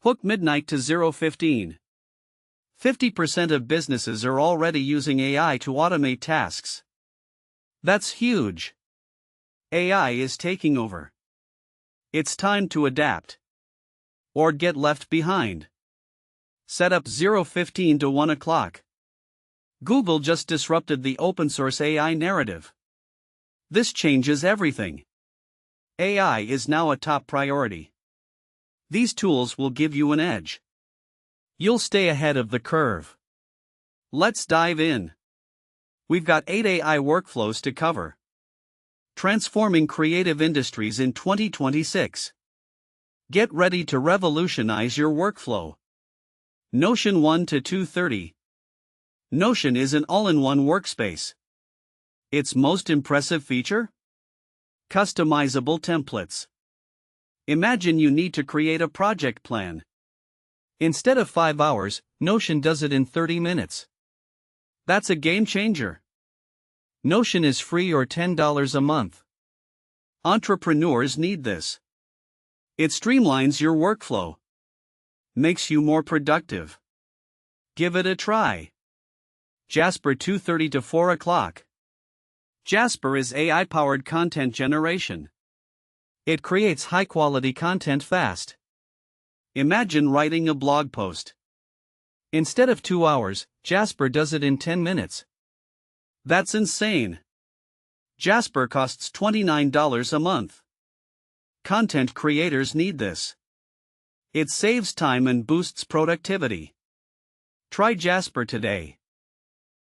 Hook midnight to 0:15. 50% of businesses are already using AI to automate tasks. That's huge. AI is taking over. It's time to adapt. Or get left behind. Set up 0:15 to 1 o'clock. Google just disrupted the open source AI narrative. This changes everything. AI is now a top priority. These tools will give you an edge. You'll stay ahead of the curve. Let's dive in. We've got 8 AI workflows to cover. Transforming creative industries in 2026. Get ready to revolutionize your workflow. Notion 1 to 230. Notion is an all-in-one workspace. Its most impressive feature? Customizable templates. Imagine you need to create a project plan. Instead of 5 hours, Notion does it in 30 minutes. That's a game changer. Notion is free or $10 a month. Entrepreneurs need this. It streamlines your workflow. Makes you more productive. Give it a try. Jasper 2:30 to 4 o'clock. Jasper is AI-powered content generation. It creates high-quality content fast. Imagine writing a blog post. Instead of 2 hours, Jasper does it in 10 minutes. That's insane. Jasper costs $29 a month. Content creators need this. It saves time and boosts productivity. Try Jasper today.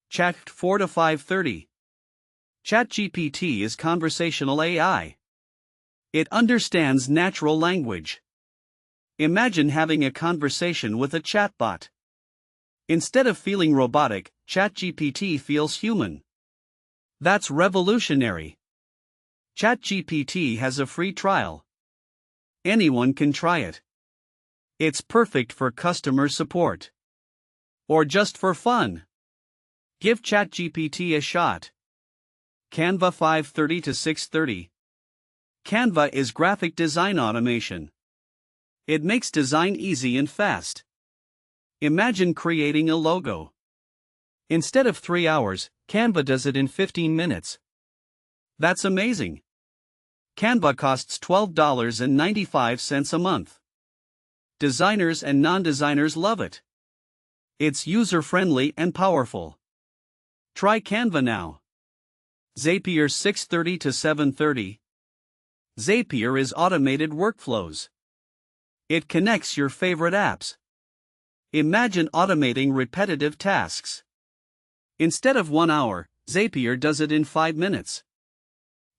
Chat 4 to 5:30. ChatGPT is conversational AI. It understands natural language. Imagine having a conversation with a chatbot. Instead of feeling robotic, ChatGPT feels human. That's revolutionary. ChatGPT has a free trial. Anyone can try it. It's perfect for customer support. Or just for fun. Give ChatGPT a shot. Canva 5:30 to 6:30. Canva is graphic design automation. It makes design easy and fast. Imagine creating a logo. Instead of 3 hours, Canva does it in 15 minutes. That's amazing. Canva costs $12.95 a month. Designers and non-designers love it. It's user-friendly and powerful. Try Canva now. Zapier 6:30 to 7:30. Zapier is automated workflows. It connects your favorite apps. Imagine automating repetitive tasks. Instead of 1 hour, Zapier does it in 5 minutes.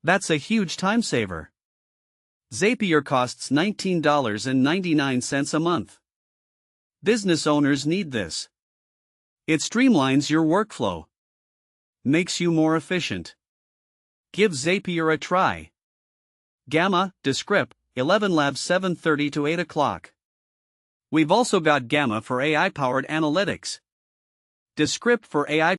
That's a huge time saver. Zapier costs $19.99 a month. Business owners need this. It streamlines your workflow. Makes you more efficient. Give Zapier a try. Gamma, Descript, 11 Labs 7:30 to 8 o'clock. We've also got Gamma for AI-powered analytics. Descript for AI